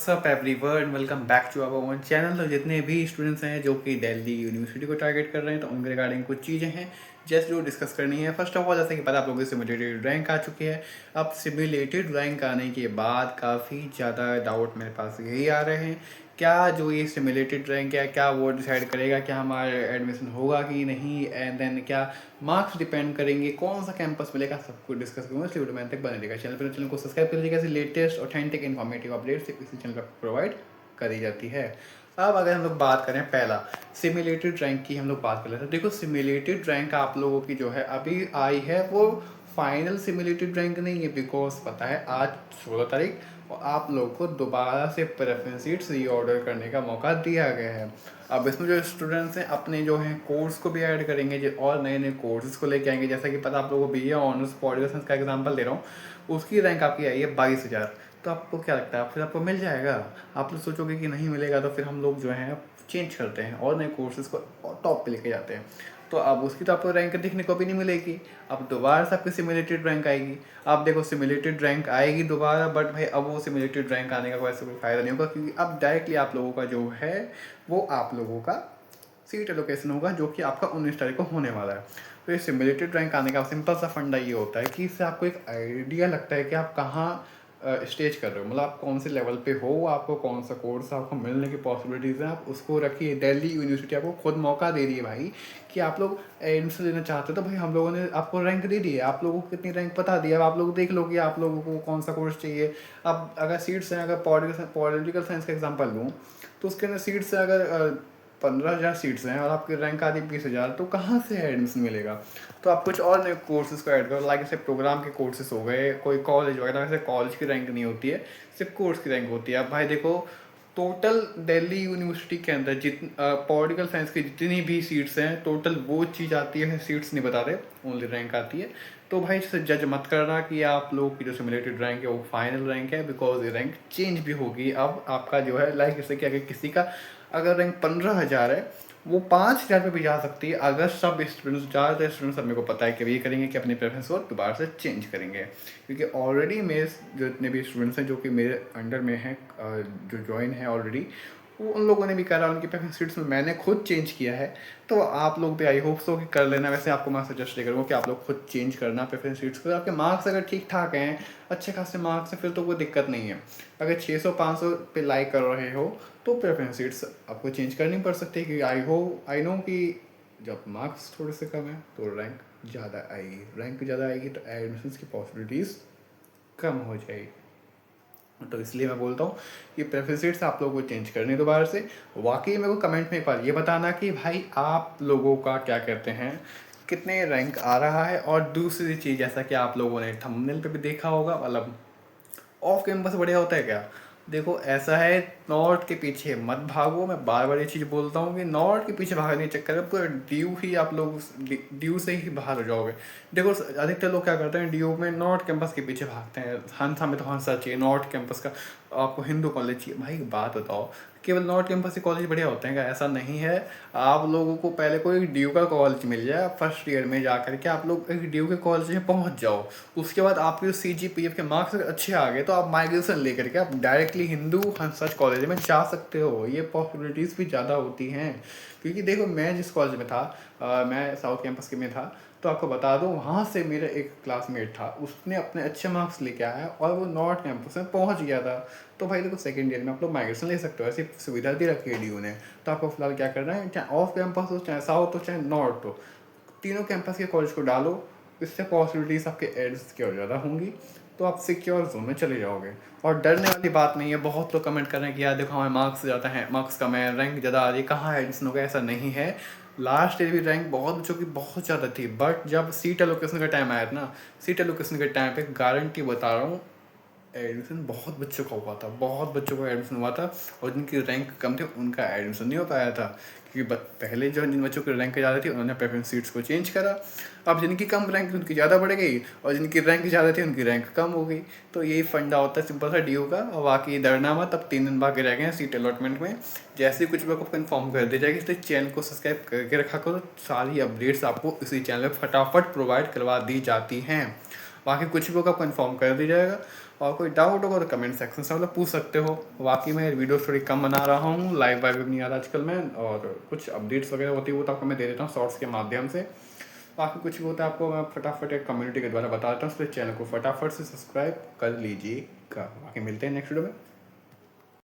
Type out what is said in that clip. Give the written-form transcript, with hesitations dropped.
WhatsApp everyone, welcome back to our own channel. तो जितने भी स्टूडेंट्स हैं जो कि दिल्ली यूनिवर्सिटी को टारगेट कर रहे हैं, तो उनके रिगार्डिंग कुछ चीज़ें हैं जैसे जो डिस्कस करनी है। फर्स्ट ऑफ ऑल, जैसे कि पता आप लोगों को सिमुलेटेड रैंक आ चुकी है। अब सिमुलेटेड रैंक आने के बाद काफ़ी ज़्यादा डाउट मेरे पास यही आ रहे हैं, क्या जो ये सिमुलेटेड रैंक है क्या वो डिसाइड करेगा क्या हमारा एडमिशन होगा कि नहीं, एंड देन क्या मार्क्स डिपेंड करेंगे, कौन सा कैंपस मिलेगा, सब कुछ डिस्कस करूँगा। इसलिए वीडियो में तक बने रहेगा। चैनल को सब्सक्राइब कर लीजिएगा। ऐसी लेटेस्ट ऑथेंटिक इन्फॉर्मेटिव अपडेट्स इसी चैनल पर प्रोवाइड करी जाती है। अब अगर हम लोग बात करें पहला सिमुलेटेड रैंक की, हम लोग बात कर लेते हैं। देखो, सिमुलेटेड रैंक आप लोगों की जो है अभी आई है वो फाइनल सिमुलेटेड रैंक नहीं है, बिकॉज पता है आज 16 तारीख और आप लोगों को दोबारा से प्रेफरेंस सीट्स रीऑर्डर करने का मौका दिया गया है। अब इसमें जो स्टूडेंट्स हैं अपने जो हैं कोर्स को भी ऐड करेंगे जो और नए नए कोर्सेज को लेके आएंगे। जैसा कि पता आप लोगों को BA ऑनर्स पॉलिटिकल साइंस का एग्जांपल दे रहा हूँ, उसकी रैंक आपकी आई है 22,000। तो आपको क्या लगता है फिर आपको मिल जाएगा? आप लोग सोचोगे कि नहीं मिलेगा, तो फिर हम लोग जो है चेंज करते हैं और नए कोर्सेज को टॉप पे लेके जाते हैं। तो अब उसकी तो आपको रैंक देखने को भी नहीं मिलेगी। अब दोबारा से आपकी सिमुलेटेड रैंक आएगी। आप देखो, सिमुलेटेड रैंक आएगी दोबारा, बट भाई अब वो सिमुलेटेड रैंक आने का कोई फ़ायदा नहीं होगा, क्योंकि अब डायरेक्टली आप लोगों का जो है वो आप लोगों का सीट एलोकेशन होगा, जो कि आपका 19 तारीख को होने वाला है। तो ये सिमुलेटेड रैंक आने का सिंपल सा फंडा ये होता है कि इससे आपको एक आइडिया लगता है कि आप कहाँ स्टेज कर रहे हो, मतलब आप कौन से लेवल पे हो, आपको कौन सा कोर्स आपको मिलने की पॉसिबिलिटीज़ हैं, आप उसको रखिए। दिल्ली यूनिवर्सिटी आपको खुद मौका दे रही है भाई कि आप लोग एडमिशन लेना चाहते हो, तो भाई हम लोगों ने आपको रैंक दे दी है, आप लोगों को कितनी रैंक बता दी है। अब आप लोग देख लो कि आप लोगों को कौन सा कोर्स चाहिए। अब अगर सीट्स हैं, अगर पॉलिटिकल साइंस का एग्जाम्पल लूँ तो उसके अंदर सीट्स हैं, अगर 15,000 सीट्स हैं और आपकी रैंक आती 20,000, तो कहाँ से एडमिशन मिलेगा? तो आप कुछ और नए कोर्सेज को ऐड करो, लाइक जैसे प्रोग्राम के कोर्सेज हो गए, कोई कॉलेज वगैरह। वैसे कॉलेज की रैंक नहीं होती है, सिर्फ कोर्स की रैंक होती है। अब भाई देखो, टोटल दिल्ली यूनिवर्सिटी के अंदर पॉलिटिकल साइंस की जितनी भी सीट्स हैं, टोटल वो चीज़ आती है, सीट्स नहीं बता रहे, ओनली रैंक आती है। तो भाई इससे जज मत करना कि आप लोगों की जो सिमुलेटेड रैंक है वो फाइनल रैंक है, बिकॉज ये रैंक चेंज भी होगी। अब आपका जो है लाइक जैसे कि अगर किसी का अगर रैंक 15,000 है, वो 5,000 पे भी जा सकती है अगर सब स्टूडेंट्स, ज़्यादातर स्टूडेंट्स, मेरे को पता है कि ये करेंगे कि अपनी प्रेफरेंस को दोबारा से चेंज करेंगे। क्योंकि ऑलरेडी मेरे जो इतने भी स्टूडेंट्स हैं जो कि मेरे अंडर में हैं, जो ज्वाइन है ऑलरेडी, वो उन लोगों ने भी करा, उनकी प्रेफरेंस सीट्स में मैंने खुद चेंज किया है। तो आप लोग भी आई होप सो कि कर लेना। वैसे आपको मैं सजेस्ट करूँगा कि आप लोग खुद चेंज करना प्रेफरेंस सीट्स को। आपके मार्क्स अगर ठीक ठाक हैं, अच्छे खासे मार्क्स हैं, फिर तो कोई दिक्कत नहीं है। अगर 600-500 पे लाइक कर रहे हो तो प्रेफरेंस सीट्स आपको चेंज करनी पड़ सकती है, क्योंकि आई नो कि जब मार्क्स थोड़े से कम है तो रैंक ज़्यादा आएगी, रैंक ज़्यादा आएगी तो एडमिशन की पॉसिबिलिटीज़ कम हो जाएगी। तो इसलिए मैं बोलता हूँ कि प्रेफरेंस सीट्स आप लोगों को चेंज करनी दोबारा से। वाकई मेरे को कमेंट में एक बार ये बताना कि भाई आप लोगों का क्या कहते हैं, कितने रैंक आ रहा है। और दूसरी चीज़, जैसा कि आप लोगों ने थंबनेल पे भी देखा होगा, मतलब ऑफ कैंपस बढ़िया होता है क्या? देखो ऐसा है, नॉर्थ के पीछे मत भागो। मैं बार बार ये चीज़ बोलता हूँ कि नॉर्थ के पीछे भागने के चक्कर में पूरा ड्यू ही आप लोग ड्यू से ही बाहर हो जाओगे। देखो अधिकतर लोग क्या करते हैं, ड्यू में नॉर्थ कैंपस के पीछे भागते हैं। हंसा में तो हंसा चाहिए, नॉर्थ कैंपस का आपको हिंदू कॉलेज चाहिए। भाई बात बताओ, केवल नॉर्थ कैंपस के कॉलेज बढ़िया होते हैं क्या? ऐसा नहीं है। आप लोगों को पहले कोई ड्यू का कॉलेज मिल जाए, फर्स्ट ईयर में जा करके आप लोग एक ड्यू के कॉलेज में पहुंच जाओ। उसके बाद आपके CGPF के मार्क्स अगर अच्छे आ गए तो आप माइग्रेशन लेकर के आप डायरेक्टली हिंदू हंसराज कॉलेज में जा सकते हो। ये पॉसिबिलिटीज़ भी ज़्यादा होती हैं, क्योंकि देखो मैं जिस कॉलेज में था, मैं साउथ कैंपस के में था, तो आपको बता दूं वहाँ से मेरा एक क्लासमेट था, उसने अपने अच्छे मार्क्स लेके आया और वो नॉर्थ कैंपस में पहुँच गया था। तो भाई देखो सेकेंड ईयर में आप लोग माइग्रेशन ले सकते हो, ऐसी सुविधा दे रखी है DU ने। तो आपको फिलहाल क्या करना है, चाहे ऑफ कैंपस हो, चाहे साउथ हो, चाहे नॉर्थ हो, तीनों कैंपस के कॉलेज को डालो। इससे पॉसिबिलिटीज़ आपके एड्स की और ज़्यादा होंगी, तो आप सिक्योर जोन में चले जाओगे। और डरने वाली बात नहीं है। बहुत लोग कमेंट कर रहे हैं कि यार देखो हमारे मार्क्स ज़्यादा हैं, मार्क्स कम है, रैंक ज़्यादा आ रही है, कहाँ एडमिशन होगा? ऐसा नहीं है। लास्ट ईयर भी रैंक बहुत बच्चों की बहुत ज़्यादा थी, बट जब सीट एलोकेशन का टाइम आया था ना, सीट एलोकेशन के टाइम पे गारंटी बता रहा हूँ, एडमिशन बहुत बच्चों का हुआ था, बहुत बच्चों का एडमिशन हुआ था। और जिनकी रैंक कम थे उनका एडमिशन नहीं हो पाया था, क्योंकि पहले जो जिन बच्चों की रैंक ज़्यादा थी उन्होंने प्रेफरेंस सीट्स को चेंज करा। अब जिनकी कम रैंक थी उनकी ज़्यादा बढ़ गई, और जिनकी रैंक ज़्यादा थी उनकी रैंक कम हो गई। तो यही फंडा होता है सिंपल सा DU का। और बाकी डरना मत, अब 3 दिन बाकी रह गए हैं सीट अलॉटमेंट में। जैसे ही कुछ भी आपको इन्फॉर्म कर दी जाएगी, इसलिए चैनल को सब्सक्राइब करके रखा करो। सारी अपडेट्स आपको इसी चैनल पर फटाफट प्रोवाइड करवा दी जाती हैं। बाकी कुछ भी होगा आपको इन्फॉर्म कर दिया जाएगा। और कोई डाउट होगा तो कमेंट सेक्शन से मतलब पूछ सकते हो। बाकी मैं वीडियो थोड़ी कम बना रहा हूँ, लाइव वाइव भी नहीं आ रहा आजकल मैं, और कुछ अपडेट्स वगैरह होती है वो तो आपको मैं दे देता हूँ शॉर्ट्स के माध्यम से। बाकी कुछ भी होता है आपको मैं फटाफट एक कम्युनिटी के द्वारा बता देता हूँ, इसलिए चैनल को फटाफट से सब्सक्राइब कर लीजिएगा। बाकी मिलते हैं नेक्स्ट वीडियो में।